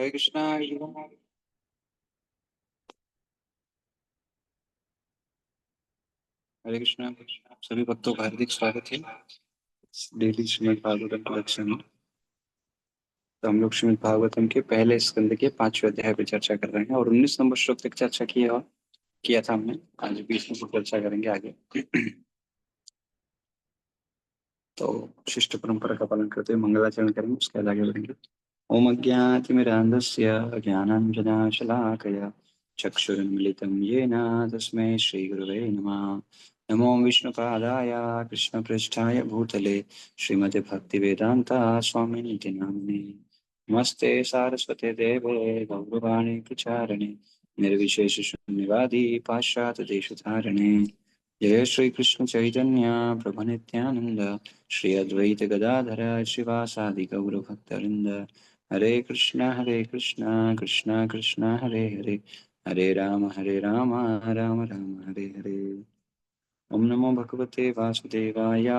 हरे कृष्णा। हरे कृष्णा। आप सभी भक्तों का हार्दिक स्वागत है डेली श्रीमद् भागवतम कलेक्शन में। तो हम लोग श्रीमद् भागवतम के पहले स्कंद के 5वें अध्याय पर चर्चा कर रहे हैं और 19 नंबर श्लोक तक चर्चा किया था हमने। आज 20 नंबर चर्चा करेंगे आगे। तो शिष्ट परंपरा का पालन करते हुए मंगलाचरण करेंगे, उसके बाद आगे बढ़ेंगे। ओम अज्ञातिमिरान्धस्य ज्ञानाञ्जनशलाकया चक्षुरुन्मिलितं येन तस्मै श्रीगुरवे नमः। नमो विष्णुपादाय कृष्णपृष्ठाय भूतले श्रीमते भक्तिवेदान्ता स्वामिनिति नामिने। नमस्ते सारस्वते देवे गौरवाणी प्रचारणे निर्विशेष शून्यवादी पाश्चात्य देशधारणे। जय श्री कृष्ण चैतन्य प्रभु नित्यानंद श्री अद्वैत गदाधर शिवासादि गौर भक्तवृंद। हरे कृष्णा कृष्णा कृष्णा हरे हरे, हरे राम राम राम हरे हरे। ओम नमो भगवते वासुदेवाय।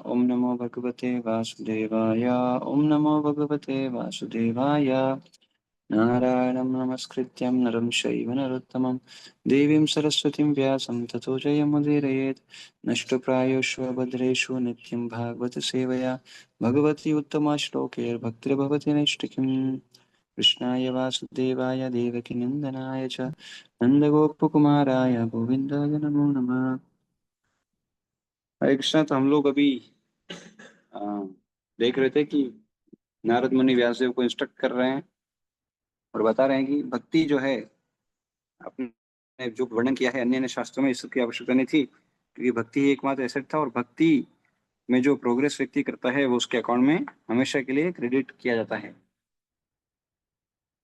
ओम नमो भगवते वासुदेवाय। ओम नमो भगवते वासुदेवाय। नारायणं नमस्कृत्यं नरं चैव नरोत्तमं देवीं सरस्वतीं व्यासं ततो जयमुदीरयेत्। नष्टप्रायेषु भद्रेषु नित्यं भागवत सेवया भगवती उत्तमा श्लोकैर्भक्तिर्भवति नैष्टिकीम्। कृष्णाय वासुदेवाय देवकीनन्दनाय च नन्दगोपकुमाराय गोविन्दाय नमो नमः। हरे कृष्णा। तो हम लोग अभी अ, देख रहे थे कि नारद मुनि व्यासदेव को इंस्ट्रक्ट कर रहे हैं और बता रहे हैं कि भक्ति जो है, आपने जो वर्णन किया है अन्य अन्य शास्त्रों में, इसकी आवश्यकता नहीं थी क्योंकि भक्ति ही एकमात्र एसेट था और भक्ति में जो प्रोग्रेस व्यक्ति करता है वो उसके अकाउंट में हमेशा के लिए क्रेडिट किया जाता है।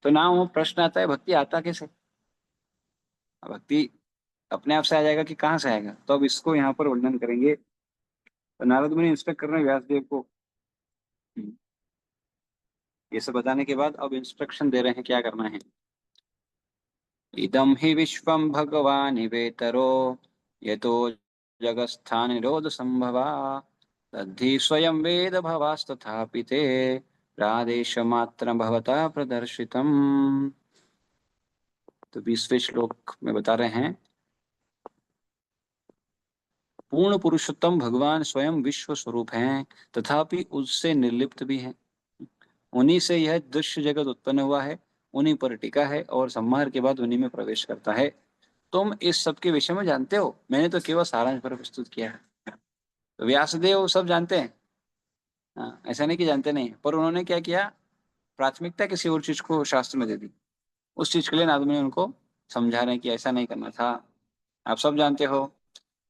तो ना वो प्रश्न आता है भक्ति आता कैसे। भक्ति अपने आप से आ जाएगा कि कहाँ से आएगा, तो अब इसको यहाँ पर वर्णन करेंगे। तो नारद मुनि इंस्ट्रक्ट कर रहे हैं व्यासदेव को। ये सब बताने के बाद अब इंस्ट्रक्शन दे रहे हैं क्या करना है। इदं हि विश्वं भगवान् वेतरो यतो जगत्स्थान निरोध संभवा तद्धि स्वयं वेद भवास्तथापि ते प्रादेश मात्र भवता प्रदर्शितम्। तो 20वें श्लोक में बता रहे हैं, पूर्ण पुरुषोत्तम भगवान स्वयं विश्व स्वरूप हैं तथापि उससे निर्लिप्त भी हैं। उन्हीं से यह दृश्य जगत उत्पन्न हुआ है, उन्हीं पर टिका है और संहार के बाद उन्हीं में प्रवेश करता है। तुम इस सब के विषय में जानते हो, मैंने तो केवल सारांश पर प्रस्तुत किया है। तो व्यासदेव सब जानते हैं, हाँ, ऐसा नहीं कि जानते नहीं, पर उन्होंने क्या किया, प्राथमिकता किसी और चीज को शास्त्र में दे दी। उस चीज के लिए नारद मुनि उनको समझा रहे हैं कि ऐसा नहीं करना था, आप सब जानते हो।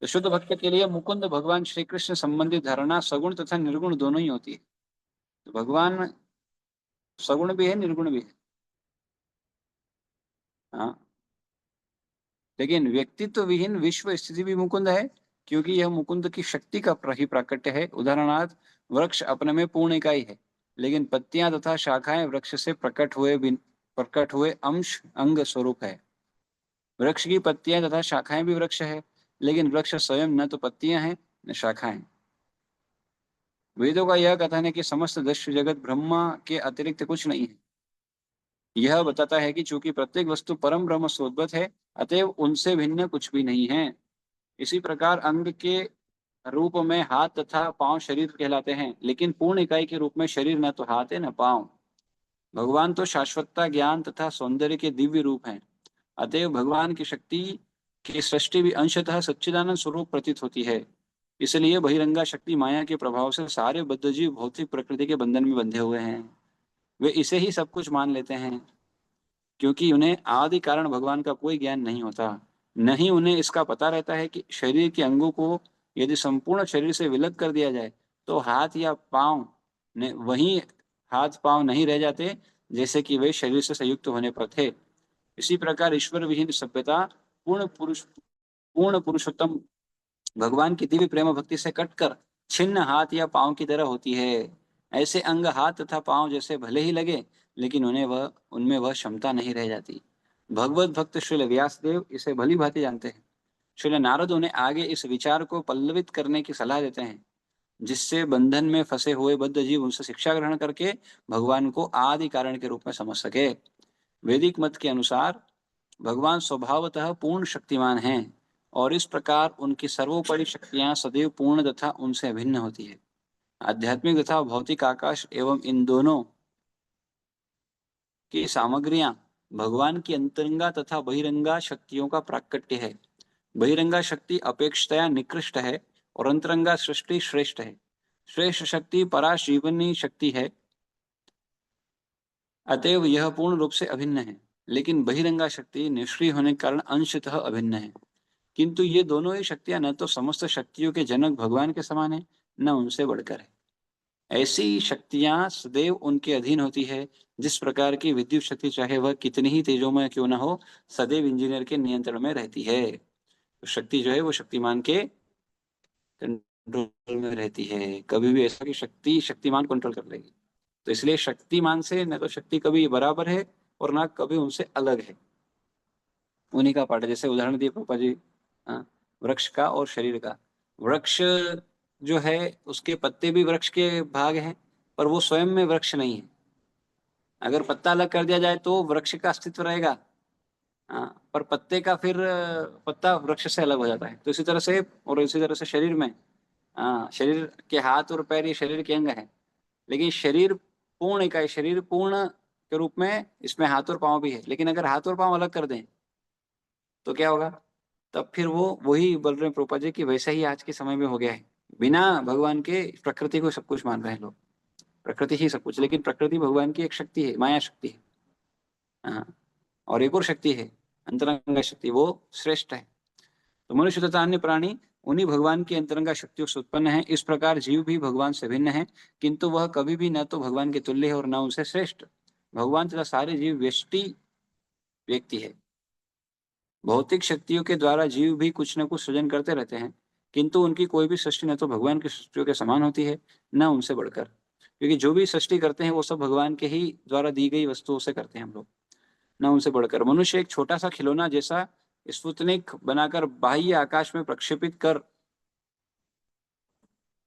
तो शुद्ध भक्त के लिए मुकुंद भगवान श्री कृष्ण संबंधी धारणा सगुण तथा निर्गुण दोनों ही होती है। तो भगवान सगुण भी है निर्गुण भी है, हाँ, लेकिन व्यक्तित्व विहीन विश्व स्थिति भी मुकुंद है क्योंकि यह मुकुंद की शक्ति का ही प्राकट्य है। उदाहरणार्थ, वृक्ष अपने में पूर्ण इकाई है, लेकिन पत्तियां तथा शाखाएं वृक्ष से प्रकट हुए अंश अंग स्वरूप है। वृक्ष की पत्तियां तथा शाखाएं भी वृक्ष है, लेकिन वृक्ष स्वयं न तो पत्तियां हैं न शाखाएं। वेदों का यह कथन है कि समस्त दृश्य जगत ब्रह्मा के अतिरिक्त कुछ नहीं है। यह बताता है कि चूंकि प्रत्येक वस्तु परम ब्रह्म से उद्भूत है, अतएव उनसे भिन्न कुछ भी नहीं है। इसी प्रकार अंग के रूप में हाथ तथा पांव शरीर कहलाते हैं, लेकिन पूर्ण इकाई के रूप में शरीर न तो हाथ है न पांव। भगवान तो शाश्वतता, ज्ञान तथा सौंदर्य के दिव्य रूप हैं। अतएव भगवान की शक्ति की सृष्टि भी अंशतः सच्चिदानंद स्वरूप प्रतीत होती है। इसलिए बहिरंगा शक्ति माया के प्रभाव से सारे बद्ध जीव भौतिक प्रकृति के बंधन में बंधे हुए हैं। वे इसे ही सब कुछ मान लेते हैं क्योंकि उन्हें आदि कारण भगवान का कोई ज्ञान नहीं होता। नहीं उन्हें इसका पता रहता है कि शरीर के अंगों को यदि संपूर्ण शरीर से विलग कर दिया जाए तो हाथ या पांव ने वहीं हाथ पांव नहीं रह जाते जैसे कि वे शरीर से संयुक्त होने पर थे। इसी प्रकार ईश्वर विहीन सभ्यता पूर्ण पुरुषोत्तम भगवान की दिव्य प्रेम भक्ति से कटकर छिन्न हाथ या पांव की तरह होती है। ऐसे अंग हाथ तथा पांव जैसे भले ही लगे, लेकिन उनमें वह क्षमता नहीं रह जाती। भगवत भक्त श्रील व्यासदेव इसे भली भांति जानते हैं। श्रील नारद उन्हें आगे इस विचार को पल्लवित करने की सलाह देते हैं, जिससे बंधन में फंसे हुए बद्ध जीव उनसे शिक्षा ग्रहण करके भगवान को आदि कारण के रूप में समझ सके। वैदिक मत के अनुसार भगवान स्वभावतः पूर्ण शक्तिमान हैं और इस प्रकार उनकी सर्वोपरि शक्तियां सदैव पूर्ण तथा उनसे अभिन्न होती है। आध्यात्मिक तथा भौतिक आकाश एवं इन दोनों की सामग्रियां भगवान की अंतरंगा तथा बहिरंगा शक्तियों का प्राकट्य है। बहिरंगा शक्ति अपेक्षतया निकृष्ट है और अंतरंगा सृष्टि श्रेष्ठ है। श्रेष्ठ शक्ति पराजीवनी शक्ति है, अतएव यह पूर्ण रूप से अभिन्न है। लेकिन बहिरंगा शक्ति निष्क्रिय होने के कारण अंशतः अभिन्न है। किंतु ये दोनों ही शक्तियां न तो समस्त शक्तियों के जनक भगवान के समान है, न उनसे बढ़कर है। ऐसी शक्तियां सदैव उनके अधीन होती है। जिस प्रकार की विद्युत शक्ति चाहे वह कितनी ही तेजोमय क्यों न हो, सदैव इंजीनियर के नियंत्रण में रहती है। तो शक्ति जो है वो शक्तिमान के कंट्रोल में रहती है। कभी भी ऐसा कि शक्ति शक्तिमान कंट्रोल कर लेगी। तो इसलिए शक्तिमान से न तो शक्ति कभी बराबर है और ना कभी उनसे अलग है। उन्हीं का पाठ है। जैसे उदाहरण दिए पापा जी, हाँ, वृक्ष का और शरीर का। वृक्ष जो है उसके पत्ते भी वृक्ष के भाग हैं, पर वो स्वयं में वृक्ष नहीं है। अगर पत्ता अलग कर दिया जाए तो वृक्ष का अस्तित्व रहेगा, हाँ, पर पत्ते का फिर पत्ता वृक्ष से अलग हो जाता है। तो इसी तरह से, और इसी तरह से शरीर में, हाँ, शरीर के हाथ और पैर ये शरीर के अंग है, लेकिन शरीर पूर्ण इकाई, शरीर पूर्ण के रूप में इसमें हाथ और पांव भी है। लेकिन अगर हाथ और पांव अलग कर दें तो क्या होगा? तब फिर वो वही बोल रहे हैं प्रोपा जी की वैसा ही आज के समय में हो गया है। बिना भगवान के प्रकृति को सब कुछ मान रहे हैं लोग, प्रकृति ही सब कुछ। लेकिन प्रकृति भगवान की एक शक्ति है, माया शक्ति है। हाँ, और एक और शक्ति है अंतरंग शक्ति, वो श्रेष्ठ है। तो मनुष्य तथा अन्य प्राणी उन्हीं भगवान की अंतरंगा शक्तियों से उत्पन्न है। इस प्रकार जीव भी भगवान से भिन्न है, किंतु वह कभी भी न तो भगवान के तुल्य है और न उनसे श्रेष्ठ। भगवान तथा सारे जीव व्यष्टि व्यक्ति है। भौतिक शक्तियों के द्वारा जीव भी कुछ न कुछ सृजन करते रहते हैं, किंतु उनकी कोई भी सृष्टि न तो भगवान की सृष्टियों के समान होती है, न उनसे बढ़कर। क्योंकि जो भी सृष्टि करते हैं वो सब भगवान के ही द्वारा दी गई वस्तुओं से करते हैं हम लोग, न उनसे बढ़कर। मनुष्य एक छोटा सा खिलौना जैसा स्पुतनिक बनाकर बाह्य आकाश में प्रक्षेपित कर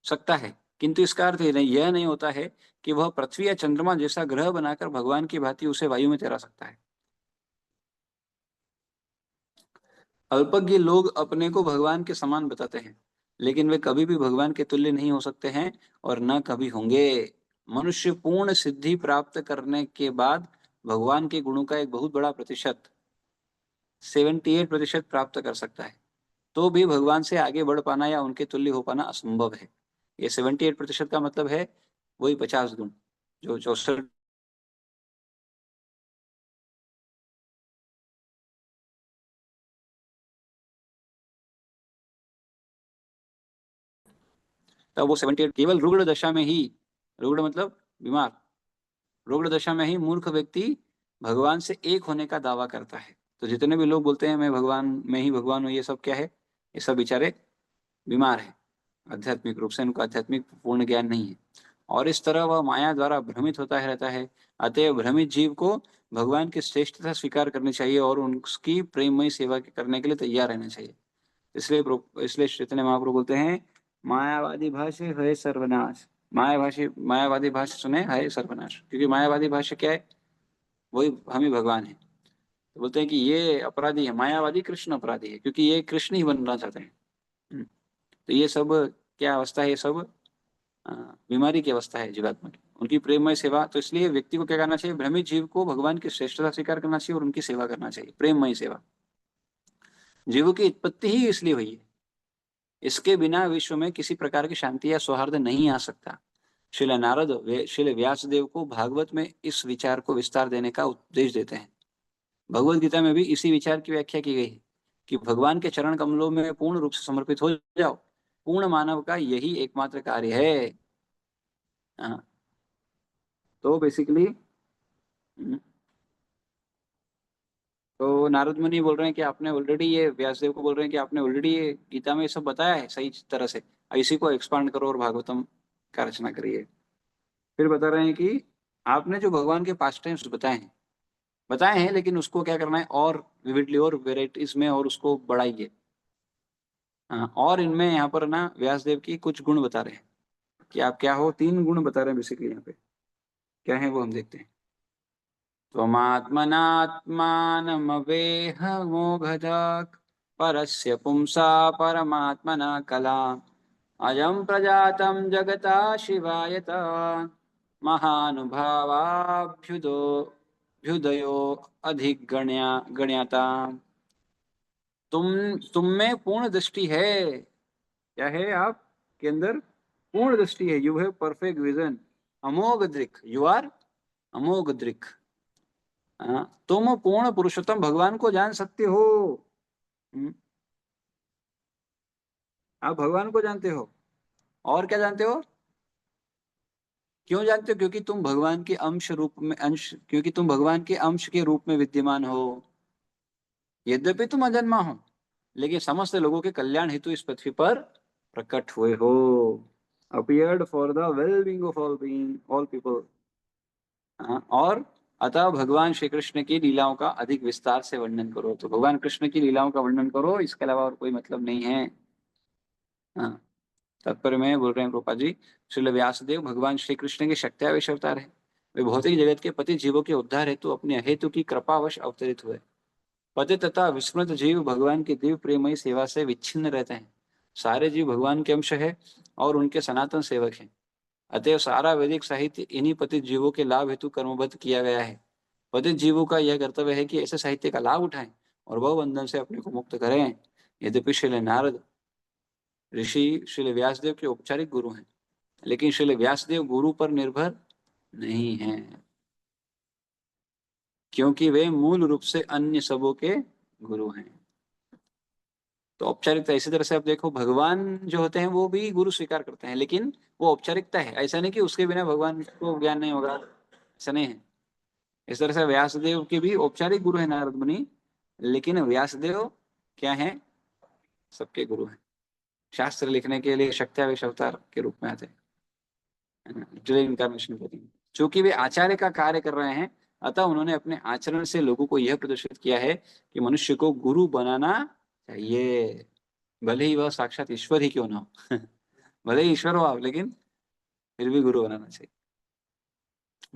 सकता है, किंतु इसका अर्थ यह नहीं होता है कि वह पृथ्वी या चंद्रमा जैसा ग्रह बनाकर भगवान की भांति उसे वायु में तैरा सकता है। अल्पज्ञ लोग अपने को भगवान के समान बताते हैं, लेकिन वे कभी भी भगवान के तुल्य नहीं हो सकते हैं और न कभी होंगे। मनुष्य पूर्ण सिद्धि प्राप्त करने के बाद भगवान के गुणों का एक बहुत बड़ा प्रतिशत, 78% प्राप्त कर सकता है, तो भी भगवान से आगे बढ़ पाना या उनके तुल्य हो पाना असंभव है। ये 78% का मतलब है वही 50 गुण, जो 64, तब वो 78 केवल रुग्ण दशा में ही, रुग्ण मतलब बीमार, रुग्ण दशा में ही मूर्ख व्यक्ति भगवान से एक होने का दावा करता है। तो जितने भी लोग बोलते हैं मैं भगवान में ही भगवान हूँ, ये सब क्या है? ये सब बेचारे बीमार है। आध्यात्मिक रूप से उनको आध्यात्मिक पूर्ण ज्ञान नहीं है, और इस तरह वह माया द्वारा भ्रमित होता है रहता है। अतएव भ्रमित जीव को भगवान की श्रेष्ठता स्वीकार करनी चाहिए और उनकी प्रेममय सेवा करने के लिए तैयार रहना चाहिए। इसलिए चैतन्य महाप्रभु बोलते हैं, मायावादी भाष्य है सर्वनाश। मायावादी भाष्य सुने है सर्वनाश। क्योंकि मायावादी भाष्य क्या है? वही हम ही भगवान है। तो बोलते हैं कि ये अपराधी है, मायावादी कृष्ण अपराधी है, क्योंकि ये कृष्ण ही बनना चाहते हैं। तो ये सब क्या अवस्था है? ये सब बीमारी की अवस्था है जीवात्मा की, उनकी प्रेममय सेवा। तो इसलिए व्यक्ति को क्या करना चाहिए? भ्रमित जीव को भगवान की श्रेष्ठता स्वीकार करना चाहिए और उनकी सेवा करना चाहिए, प्रेममय सेवा। जीवों की उत्पत्ति ही इसलिए हुई है। इसके बिना विश्व में किसी प्रकार की शांति या सौहार्द नहीं आ सकता। श्रील नारद श्रील व्यासदेव को भागवत में इस विचार को विस्तार देने का उपदेश देते हैं। भगवत गीता में भी इसी विचार की व्याख्या की गई है कि भगवान के चरण कमलों में पूर्ण रूप से समर्पित हो जाओ। पूर्ण मानव का यही एकमात्र कार्य है। हाँ, तो बेसिकली तो नारद मुनि बोल रहे हैं कि आपने ऑलरेडी, ये व्यासदेव को बोल रहे हैं कि आपने ऑलरेडी ये गीता में ये सब बताया है सही तरह से, अब इसी को एक्सपांड करो और भागवतम का रचना करिए। फिर बता रहे हैं कि आपने जो भगवान के पास टाइम्स बताए हैं, लेकिन उसको क्या करना है? और विविडली और वेराइटीज में और उसको बढ़ाइए। हाँ, और इनमें यहाँ पर ना व्यासदेव की कुछ गुण बता रहे हैं कि आप क्या हो। 3 गुण बता रहे हैं बेसिकली यहाँ पे। क्या है वो हम देखते हैं। त्वमात्मनात्मानमवेह परस्य पुंसा परमात्मना कला अयं प्रजातं जगता शिवायत महानुभावाभ्युदयो अधिगण्या गण्यता। तुम में पूर्ण दृष्टि है। क्या है आप के अंदर? पूर्ण दृष्टि है। You have perfect vision. Amogh Drik, you are Amogh Drik. तुम पूर्ण पुरुषोत्तम भगवान को जान सकते हो। हम्म, आप भगवान को जानते हो। और क्या जानते हो? क्यों जानते हो? क्योंकि तुम भगवान के अंश रूप में अंश क्योंकि तुम भगवान के अंश के रूप में विद्यमान हो। यद्यपि तुम अजन्मा हो, लेकिन समस्त लोगों के कल्याण हेतु इस पृथ्वी पर प्रकट हुए हो। Appeared for the well being of all people. और अतः भगवान श्री कृष्ण की लीलाओं का अधिक विस्तार से वर्णन करो। तो भगवान कृष्ण की लीलाओं का वर्णन करो, इसके अलावा और कोई मतलब नहीं है। हाँ, तात्पर्य में बोल रहे हैं रूपा जी, श्रील व्यासदेव भगवान श्री कृष्ण के शक्त्यावेश अवतार है। वे भौतिक जगत के पति जीवों के उद्धार हेतु अपने अहेतु की कृपावश अवतरित हुए। पति तथा विस्मृत जीव भगवान की दिव्य प्रेमयी सेवा से विच्छिन्न रहते हैं। सारे जीव भगवान के अंश है और उनके सनातन सेवक हैं। अतएव सारा वैदिक साहित्य इन्हीं पतित जीवों के लाभ हेतु कर्मबद्ध किया गया है। पतित जीवों का यह कर्तव्य है कि ऐसे साहित्य का लाभ उठाएं और भव बंधन से अपने को मुक्त करें। यद्यपि श्री नारद ऋषि श्री व्यासदेव के औपचारिक गुरु हैं, लेकिन श्री व्यासदेव गुरु पर निर्भर नहीं हैं, क्योंकि वे मूल रूप से अन्य सबों के गुरु हैं। तो औपचारिकता इसी तरह से आप देखो, भगवान जो होते हैं वो भी गुरु स्वीकार करते हैं, लेकिन वो औपचारिकता है। ऐसा नहीं कि उसके बिना भगवान को ज्ञान नहीं होगा, ऐसा नहीं है। इस तरह से व्यासदेव के भी औपचारिक गुरु है नारद मुनि, लेकिन व्यासदेव क्या है? सबके गुरु हैं। शास्त्र लिखने के लिए शक्त्यावेश अवतार के रूप में आते हैं, इनकारनेशन कहते हैं। चूंकि वे आचार्य का कार्य कर रहे हैं, अतः उन्होंने अपने आचरण से लोगों को यह प्रदर्शित किया है कि मनुष्य को गुरु बनाना चाहिए, भले ही वह साक्षात ईश्वर ही क्यों ना हो। भले ही ईश्वर हो आप, लेकिन फिर भी गुरु बनाना चाहिए।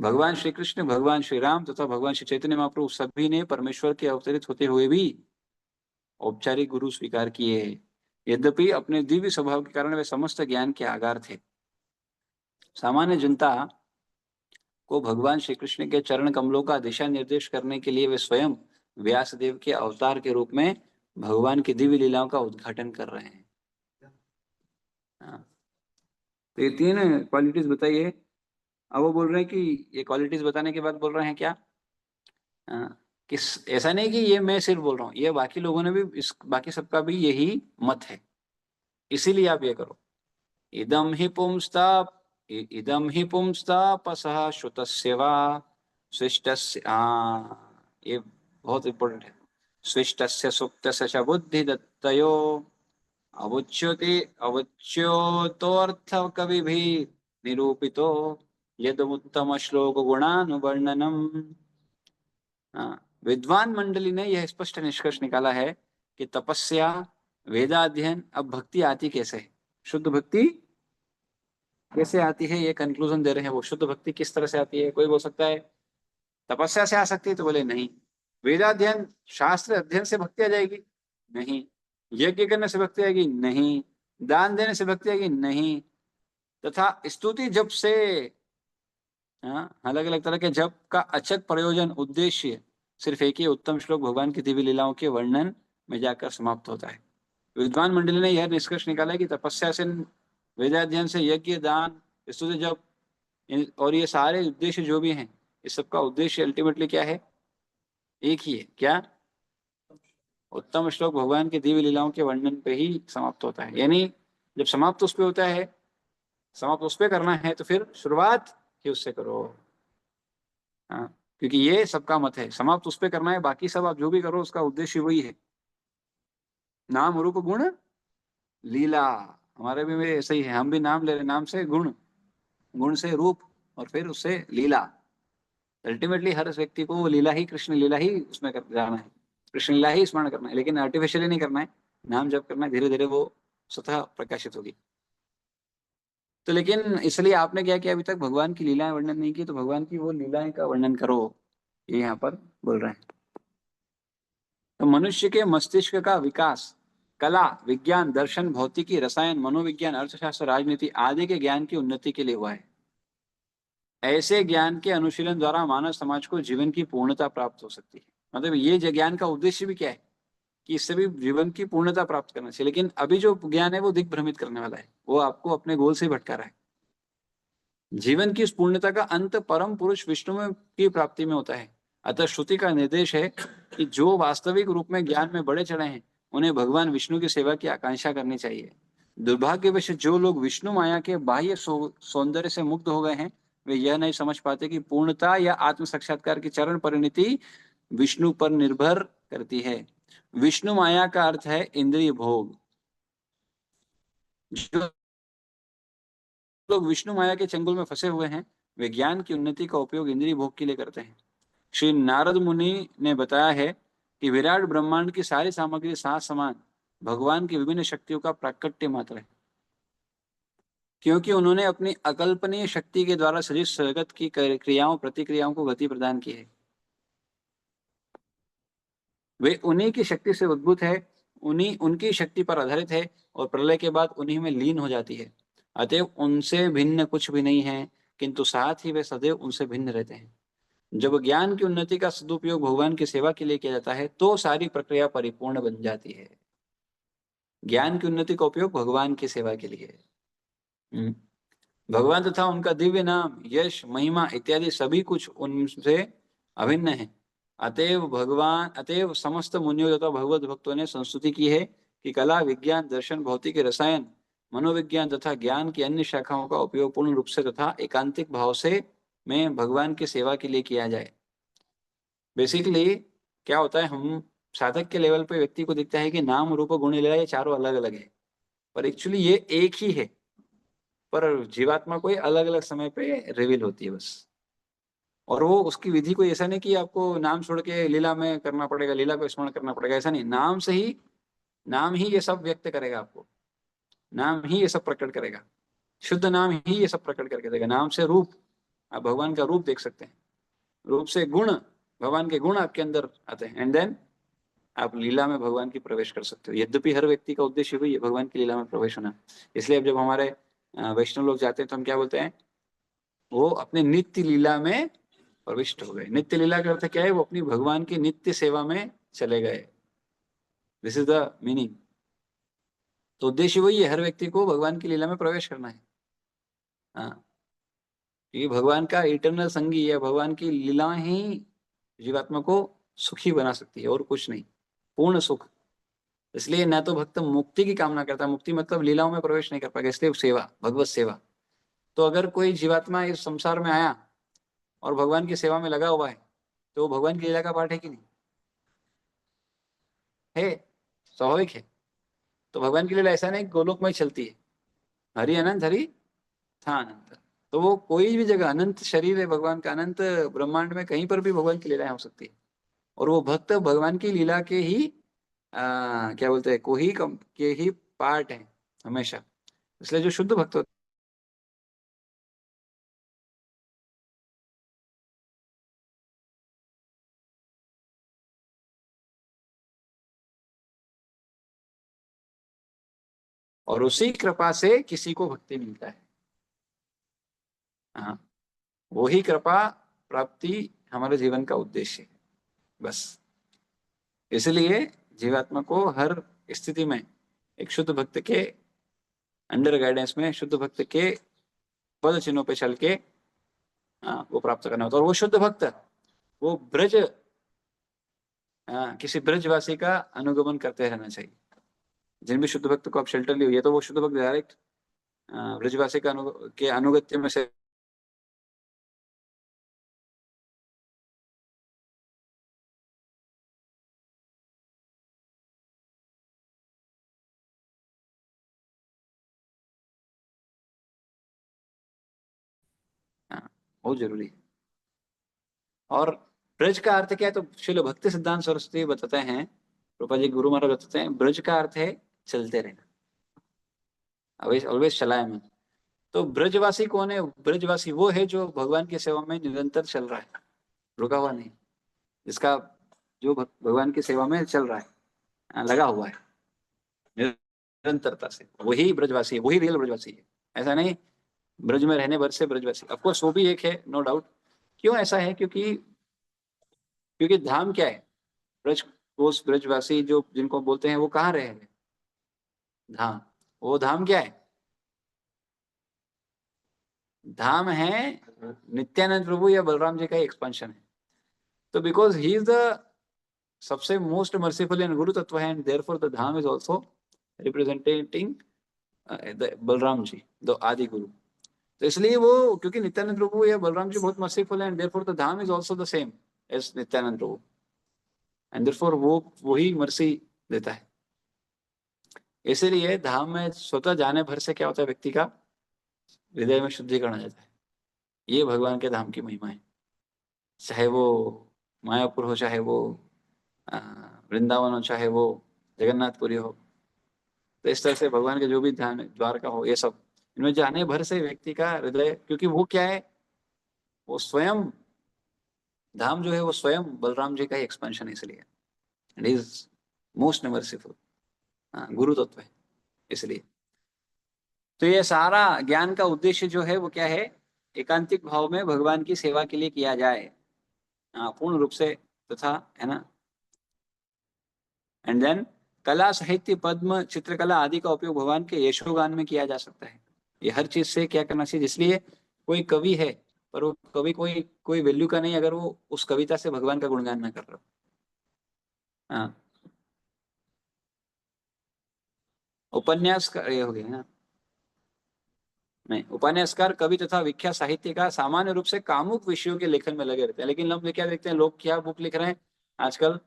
भगवान श्री कृष्ण, भगवान श्री राम तथा भगवान श्री चैतन्य महाप्रभु सभी ने परमेश्वर के अवतरित होते हुए भी औपचारिक गुरु स्वीकार किए। यद्यपि अपने दिव्य स्वभाव के कारण वे समस्त ज्ञान के आगार थे। सामान्य जनता को भगवान श्री कृष्ण के चरण कमलों का दिशा निर्देश करने के लिए वे स्वयं व्यासदेव के अवतार के रूप में भगवान की दिव्य लीलाओं का उद्घाटन कर रहे हैं। हाँ। तो ये तीन क्वालिटीज बताइए। अब वो बोल रहे हैं कि ये क्वालिटीज बताने के बाद बोल रहे हैं क्या? कि ऐसा नहीं कि ये मैं सिर्फ बोल रहा हूँ, ये बाकी लोगों ने भी, इस बाकी सबका भी यही मत है, इसीलिए आप ये करो। इदम ही पुंस्ता इदम ही पुंस्तापसः श्रुतस्य वा स्विष्टस्य। ये बहुत इंपॉर्टेंट है। स्विष्टस्य सुप्तस्य च बुद्धि दत्तयो अवुच्यते अवुच्योतोऽर्थ कवि भी निरूपितो यदमुत्तम श्लोक गुणानुवर्णनम। विद्वान मंडली ने यह स्पष्ट निष्कर्ष निकाला है कि तपस्या, वेदाध्ययन, अब भक्ति आती कैसे है, शुद्ध भक्ति कैसे आती है, ये कंक्लूजन दे रहे हैं वो। शुद्ध भक्ति किस तरह से आती है? कोई बोल सकता है तपस्या से आ सकती है, तो बोले नहीं। वेदाध्ययन, शास्त्र अध्ययन से भक्ति आ जाएगी? नहीं। यज्ञ करने से भक्ति आएगी? नहीं। दान देने से भक्ति आएगी? नहीं। तथा स्तुति जप से, अलग अलग तरह के जप का अचक प्रयोजन, उद्देश्य सिर्फ एक ही उत्तम श्लोक भगवान की दिव्य लीलाओं के वर्णन में जाकर समाप्त होता है। विद्वान मंडली ने यह निष्कर्ष निकाला कि तपस्या से, वेदाध्ययन से, यज्ञ, दान, स्तुति जप और ये सारे उद्देश्य जो भी हैं, इस सबका उद्देश्य अल्टीमेटली क्या है? एक ही है। क्या? उत्तम श्लोक भगवान की दिव्य लीलाओं के वर्णन पे ही समाप्त होता है। यानी जब समाप्त उस पे होता है, समाप्त उस पे करना है, तो फिर शुरुआत ही उससे करो। हाँ, क्योंकि ये सबका मत है, समाप्त उस पे करना है, बाकी सब आप जो भी करो उसका उद्देश्य वही है। नाम रूप गुण लीला, हमारे भी में ऐसे ही है। हम भी नाम ले रहे, नाम से गुण, गुण से रूप, और फिर उससे लीला। अल्टीमेटली हर व्यक्ति को वो लीला ही, कृष्ण लीला ही उसमें कर जाना है, कृष्ण लीला ही स्मरण करना है, लेकिन आर्टिफिशियली नहीं करना है। नाम जप करना है, धीरे धीरे वो स्वतः प्रकाशित होगी। तो लेकिन इसलिए आपने क्या किया? अभी तक भगवान की लीलाएं वर्णन नहीं की, तो भगवान की वो लीलाएं का वर्णन करो। ये यहाँ पर बोल रहे हैं। तो मनुष्य के मस्तिष्क का विकास कला, विज्ञान, दर्शन, भौतिकी, रसायन, मनोविज्ञान, अर्थशास्त्र, राजनीति आदि के ज्ञान की उन्नति के लिए हुआ है। ऐसे ज्ञान के अनुशीलन द्वारा मानव समाज को जीवन की पूर्णता प्राप्त हो सकती है। मतलब ये ज्ञान का उद्देश्य भी क्या है कि इससे भी जीवन की पूर्णता प्राप्त करना चाहिए। लेकिन अभी जो ज्ञान है वो दिग्भ्रमित करने वाला है, वो आपको अपने गोल से भटका रहा है। जीवन की उस पूर्णता का अंत परम पुरुष विष्णु में की प्राप्ति में होता है। अतः श्रुति का निर्देश है कि जो वास्तविक रूप में ज्ञान में बढ़े चढ़े हैं उन्हें भगवान विष्णु की सेवा की आकांक्षा करनी चाहिए। दुर्भाग्यवश जो लोग विष्णु माया के बाह्य सौंदर्य से मुग्ध हो गए हैं वे यह नहीं समझ पाते कि पूर्णता या आत्म साक्षात्कार की चरण परिणति विष्णु पर निर्भर करती है। विष्णु माया का अर्थ है इंद्रिय भोग। जो लोग विष्णु माया के चंगुल में फंसे हुए हैं वे ज्ञान की उन्नति का उपयोग इंद्रिय भोग के लिए करते हैं। श्री नारद मुनि ने बताया है कि विराट ब्रह्मांड की सारी सामग्री साथ समान भगवान की विभिन्न शक्तियों का प्राकट्य मात्र है, क्योंकि उन्होंने अपनी अकल्पनीय शक्ति के द्वारा सृष्ट जगत की क्रियाओं प्रतिक्रियाओं को गति प्रदान की है। वे उन्हीं की शक्ति से उद्भूत है, उन्हीं उनकी शक्ति पर आधारित है और प्रलय के बाद उन्हीं में लीन हो जाती है। अतएव उनसे भिन्न कुछ भी नहीं है, किंतु साथ ही वे सदैव उनसे भिन्न रहते हैं। जब ज्ञान की उन्नति का सदुपयोग भगवान की सेवा के लिए किया जाता है तो सारी प्रक्रिया परिपूर्ण बन जाती है। ज्ञान की उन्नति का उपयोग भगवान की सेवा के लिए। भगवान तथा उनका दिव्य नाम, यश, महिमा इत्यादि सभी कुछ उनसे अभिन्न है। अतएव समस्त मुनियों तथा भगवत भक्तों ने संस्तुति की है कि कला, विज्ञान, दर्शन, भौतिक, रसायन, मनोविज्ञान तथा ज्ञान की अन्य शाखाओं का उपयोग पूर्ण रूप से तथा एकांतिक भाव से में भगवान की सेवा के लिए किया जाए। बेसिकली क्या होता है, हम साधक के लेवल पे व्यक्ति को दिखता है कि नाम, रूप, गुण, लीला ये चारों अलग अलग है, पर एक्चुअली ये एक ही है। पर जीवात्मा कोई अलग अलग समय पे रिवील होती है बस। और वो उसकी विधि कोई ऐसा नहीं कि आपको नाम छोड़ के लीला में करना पड़ेगा, लीला को स्मरण करना पड़ेगा, ऐसा नहीं। नाम ही ये सब व्यक्त करेगा आपको, नाम ही ये सब प्रकट करेगा, शुद्ध नाम ही ये सब प्रकट करके देगा। नाम से रूप, आप भगवान का रूप देख सकते हैं, रूप से गुण, भगवान के गुण आपके अंदर आते हैं, एंड देन आप लीला में भगवान की प्रवेश कर सकते हो। यद्यपि हर व्यक्ति का उद्देश्य वही है, भगवान की लीला में प्रवेश होना। इसलिए अब जब हमारे वैष्णव लोग जाते हैं तो हम क्या बोलते हैं, वो अपने नित्य लीला में प्रविष्ट हो गए। नित्य लीला का अर्थ क्या है, वो अपनी भगवान की नित्य सेवा में चले गए। This is the meaning. तो उद्देश्य वही है, हर व्यक्ति को भगवान की लीला में प्रवेश करना है। हाँ, ये भगवान का इटर्नल संगी है, भगवान की लीलाएं ही जीवात्मा को सुखी बना सकती है और कुछ नहीं, पूर्ण सुख। इसलिए न तो भक्त मुक्ति की कामना करता, मुक्ति मतलब लीलाओं में प्रवेश नहीं कर पाएगा, इसलिए सेवा, भगवत सेवा। तो अगर कोई जीवात्मा इस संसार में आया और भगवान की सेवा में लगा हुआ है तो वो भगवान की लीला का पाठ है कि नहीं है? स्वाभाविक है। तो भगवान की लीला ऐसा नहीं गोलोक में ही चलती है, हरि अनंत हरि था अनंत। तो वो कोई भी जगह, अनंत शरीर है भगवान का, अनंत ब्रह्मांड में कहीं पर भी भगवान की लीलाएं हो सकती है। और वो भक्त भगवान की लीला के ही क्या बोलते हैं, को ही के ही पार्ट है हमेशा। इसलिए जो शुद्ध भक्त होते और उसी कृपा से किसी को भक्ति मिलता है। हाँ, वही कृपा प्राप्ति हमारे जीवन का उद्देश्य है बस। इसलिए जीवात्मा को हर स्थिति में एक शुद्ध भक्त के अंडर गाइडेंस में, शुद्ध भक्त के पद चिन्हों पे चल के वो प्राप्त करना होता है। और वो शुद्ध भक्त वो ब्रज, किसी ब्रजवासी का अनुगमन करते रहना चाहिए। जिन भी शुद्ध भक्त को आप शेल्टर लिए हुई है तो वो शुद्ध भक्त डायरेक्ट ब्रजवासी का के अनुगत्य में से बहुत जरूरी है। और ब्रज का अर्थ क्या है, तो शिल भक्ति सिद्धांत सरस्वती बताते हैं, रूपा जी गुरु महाराज बताते हैं, ब्रज का अर्थ है चलते रहना, ऑलवेज ऑलवेज चलायमान। तो ब्रजवासी कौन है? ब्रजवासी वो है जो भगवान की सेवा में निरंतर चल रहा है, रुका हुआ नहीं। जिसका जो भगवान की सेवा में चल रहा है, लगा हुआ है निरंतरता से, वही ब्रजवासी है, वही रियल ब्रजवासी है। ऐसा नहीं ब्रज में रहने भर से ब्रजवासी, ऑफकोर्स वो भी एक है, नो डाउट। क्यों ऐसा है? क्योंकि क्योंकि धाम क्या है? ब्रज, वो ब्रजवासी जो जिनको बोलते हैं वो कहाँ रहे हैं? धाम। वो धाम क्या है? धाम है नित्यानंद प्रभु या बलराम जी का एक्सपेंशन है। तो बिकॉज ही इज द सबसे मोस्ट मर्सीफुल एंड गुरु तत्व है, and therefore the dham is also representing Balram ji, the Adi guru. तो इसलिए वो, क्योंकि नित्यानंद प्रभु या बलराम जी बहुत मर्सीफुल है, and therefore the dham is also the same as Nityananda Prabhu, and therefore वो वही मर्सी देता है। इसीलिए धाम में स्वतः जाने भर से क्या होता है? व्यक्ति का हृदय में शुद्धिकरण आ जाता है। ये भगवान के धाम की महिमा है। चाहे वो मायापुर हो, चाहे वो वृंदावन हो, चाहे वो जगन्नाथपुरी हो। तो इस तरह से भगवान के जो भी ध्यान, द्वारका हो, ये सब, इनमें जाने भर से व्यक्ति का हृदय, क्योंकि वो क्या है? वो स्वयं धाम जो है वो स्वयं बलराम जी का ही एक्सपेंशन है, इसलिए इट इज मोस्ट मर्सीफुल, गुरु तत्व है इसलिए। तो ये सारा ज्ञान का उद्देश्य जो है वो क्या है? एकांतिक भाव में भगवान की सेवा के लिए किया जाए, पूर्ण रूप से, तथा, है ना। एंड देन कला, साहित्य, पद्म, चित्रकला आदि का उपयोग भगवान के यशोगान में किया जा सकता है। ये हर चीज से क्या करना चाहिए? इसलिए कोई कवि है, पर वो कवि कोई कोई वैल्यू का नहीं अगर वो उस कविता से भगवान का गुणगान ना कर रहा हो। हाँ, उपन्यासकार ये हो गया ना। नहीं, उपन्यासकार, कवि तथा विख्यात साहित्यकार सामान्य रूप से कामुक विषयों के लेखन में लगे रहते हैं। लेकिन हम क्या देखते हैं? लोग क्या बुक लिख रहे हैं आजकल?